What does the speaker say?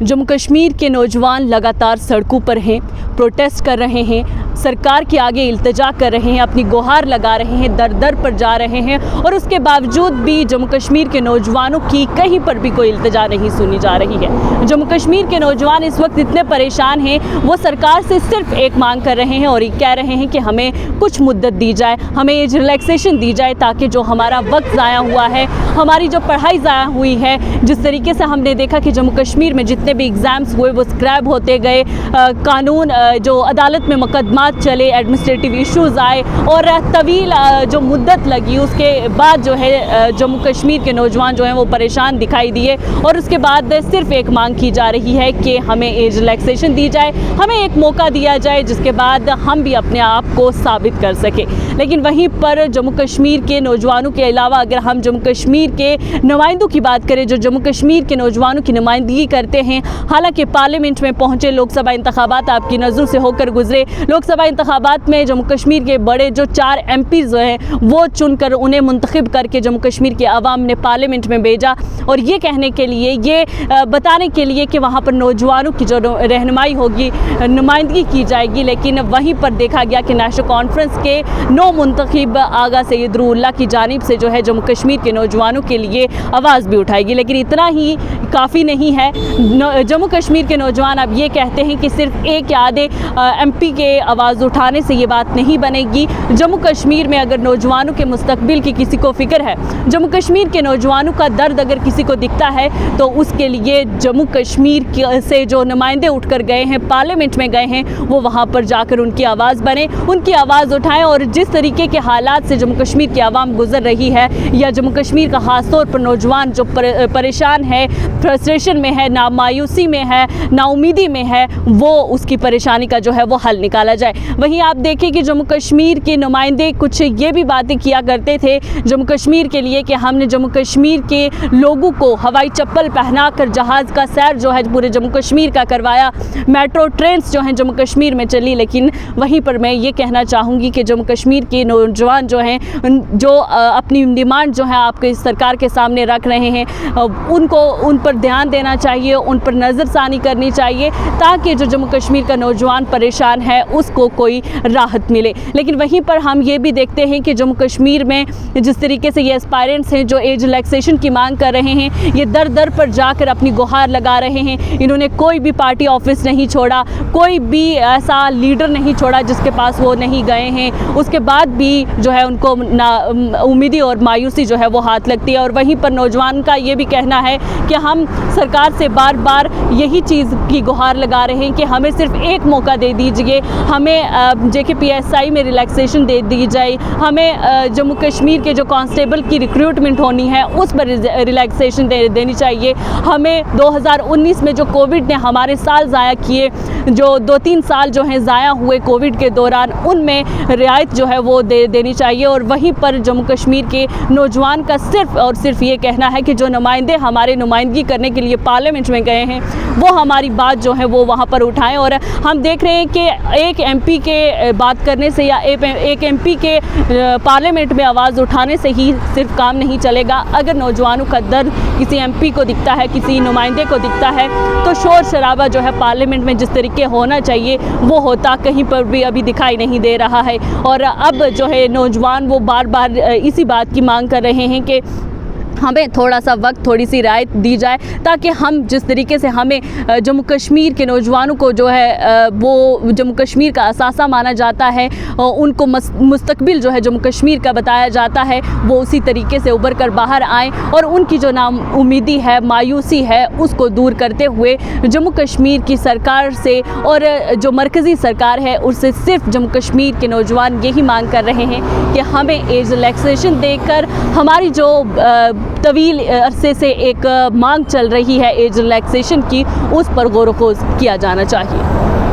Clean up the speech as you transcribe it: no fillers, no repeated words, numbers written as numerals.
जम्मू कश्मीर के नौजवान लगातार सड़कों पर हैं, प्रोटेस्ट कर रहे हैं, सरकार के आगे इल्तिजा कर रहे हैं, अपनी गुहार लगा रहे हैं, दर दर पर जा रहे हैं और उसके बावजूद भी जम्मू कश्मीर के नौजवानों की कहीं पर भी कोई इल्तिजा नहीं सुनी जा रही है। जम्मू कश्मीर के नौजवान इस वक्त इतने परेशान हैं, वो सरकार से सिर्फ एक मांग कर रहे हैं और ये कह रहे हैं कि हमें कुछ मुद्दत दी जाए, हमें एज रिलैक्सेशन दी जाए ताकि जो हमारा वक्त ज़ाया हुआ है, हमारी जो पढ़ाई ज़ाया हुई है, जिस तरीके से हमने देखा कि जम्मू कश्मीर में जितने भी एग्ज़ाम्स हुए वो स्क्रैप होते गए, कानून जो अदालत में मुकदमात चले, एडमिनिस्ट्रेटिव इश्यूज़ आए और तवील जो मुद्दत लगी, उसके बाद जो है जम्मू कश्मीर के नौजवान जो हैं वो परेशान दिखाई दिए और उसके बाद सिर्फ एक मांग की जा रही है कि हमें एज रिलैक्सेशन दी जाए, हमें एक मौका दिया जाए जिसके बाद हम भी अपने आप को साबित कर सकें। लेकिन वहीं पर जम्मू कश्मीर के नौजवानों के अलावा अगर हम जम्मू कश्मीर के नुमाइंदों की बात करें जो जम्मू कश्मीर के नौजवानों की नुमाइंदगी करते हैं, हालांकि पार्लियामेंट में पहुंचे, लोकसभा इंतखाबात आपकी नज़रों से होकर गुजरे, लोकसभा इंतखाबात में जम्मू कश्मीर के बड़े जो 4 MP जो हैं वो चुनकर उन्हें मुंतखब करके जम्मू कश्मीर के अवाम ने पार्लियामेंट में भेजा और ये कहने के लिए, ये बताने के लिए कि वहाँ पर नौजवानों की जो रहनुमाई होगी, नुमाइंदगी की जाएगी। लेकिन वहीं पर देखा गया कि नेशनल कॉन्फ्रेंस के नौ मुंतखब आगा सैयद रूहुल्लाह की जानिब से जो है जम्मू कश्मीर के नौजवानों के लिए आवाज़ भी उठाएगी। लेकिन इतना ही काफ़ी नहीं है, जम्मू कश्मीर के नौजवान अब ये कहते हैं कि सिर्फ एक या आधे MP के आवाज़ उठाने से ये बात नहीं बनेगी। जम्मू कश्मीर में अगर नौजवानों के मुस्तकबिल की किसी को फ़िक्र है, जम्मू कश्मीर के नौजवानों का दर्द अगर किसी को दिखता है तो उसके लिए जम्मू कश्मीर से जो नुमाइंदे उठकर गए हैं, पार्लियामेंट में गए हैं, वो वहाँ पर जाकर उनकी आवाज़ बने, उनकी आवाज़ उठाएं। और जिस तरीके के हालात से जम्मू कश्मीर की आवाम गुजर रही है, या जम्मू कश्मीर का ख़ास तौर पर नौजवान जो परेशान है, फ्रस्ट्रेशन में है, ना मायूसी में है, ना उम्मीदी में है, वो उसकी परेशानी का जो है वो हल निकाला जाए। वहीं आप देखें कि जम्मू कश्मीर के नुमाइंदे कुछ ये भी बातें किया करते थे जम्मू कश्मीर के लिए कि हमने जम्मू कश्मीर के लोगों को हवाई चप्पल पहना कर जहाज़ का सैर जो है पूरे जम्मू कश्मीर का करवाया, मेट्रो ट्रेन्स जो हैं जम्मू कश्मीर में चली। लेकिन वहीं पर मैं ये कहना चाहूँगी कि जम्मू कश्मीर के नौजवान जो हैं, जो अपनी डिमांड जो है आपके सरकार के सामने रख रहे हैं, उन पर ध्यान देना चाहिए, उन पर नज़रसानी करनी चाहिए ताकि जो जम्मू कश्मीर का नौजवान परेशान है उसको कोई राहत मिले। लेकिन वहीं पर हम ये भी देखते हैं कि जम्मू कश्मीर में जिस तरीके से ये एस्पायरेंट्स हैं जो एज रिलैक्सेशन की मांग कर रहे हैं, ये दर दर पर जाकर अपनी गुहार लगा रहे हैं। इन्होंने कोई भी पार्टी ऑफिस नहीं छोड़ा, कोई भी ऐसा लीडर नहीं छोड़ा जिसके पास वो नहीं गए हैं, उसके बाद भी जो है उनको ना उम्मीदी और मायूसी जो है वो हाथ लगती है। और वहीं पर नौजवान का ये भी कहना है कि हम सरकार से बार बार यही चीज़ की गुहार लगा रहे हैं कि हमें सिर्फ एक मौका दे दीजिए, हमें JKPSI में रिलैक्सेशन दे दी जाए, हमें जम्मू कश्मीर के जो कांस्टेबल की रिक्रूटमेंट होनी है उस पर रिलैक्सेशन देनी चाहिए, हमें 2019 में जो कोविड ने हमारे साल ज़ाया किए, जो 2-3 साल जो हैं ज़ाया हुए कोविड के दौरान, उनमें रियायत जो है वो देनी चाहिए। और वहीं पर जम्मू कश्मीर के नौजवान का सिर्फ और सिर्फ ये कहना है कि जो नुमाइंदे हमारे नुमाइंदगी करने के लिए पार्लियामेंट में गए हैं वो हमारी बात जो है वो वहाँ पर उठाएं। और हम देख रहे हैं कि एक MP के बात करने से या एक MP के पार्लियामेंट में आवाज़ उठाने से ही सिर्फ काम नहीं चलेगा। अगर नौजवानों का दर्द किसी MP को दिखता है, किसी नुमाइंदे को दिखता है, तो शोर शराबा जो है पार्लियामेंट में जिस तरीके होना चाहिए वो होता कहीं पर भी अभी दिखाई नहीं दे रहा है। और अब जो है नौजवान वो बार बार इसी बात की मांग कर रहे हैं कि हमें थोड़ा सा वक्त, थोड़ी सी राहत दी जाए ताकि हम जिस तरीके से हमें जम्मू कश्मीर के नौजवानों को जो है वो जम्मू कश्मीर का असासा माना जाता है, उनको मुस्तकबिल जो है जम्मू कश्मीर का बताया जाता है, वो उसी तरीके से उभर कर बाहर आएँ और उनकी जो नाउम्मीदी है, मायूसी है, उसको दूर करते हुए जम्मू कश्मीर की सरकार से और जो मरकज़ी सरकार है उससे सिर्फ जम्मू कश्मीर के नौजवान यही मांग कर रहे हैं कि हमें एज रिलैक्सेशन देकर हमारी जो तवील अरसे से एक मांग चल रही है एज रिलैक्सेशन की, उस पर गौर व खोज किया जाना चाहिए।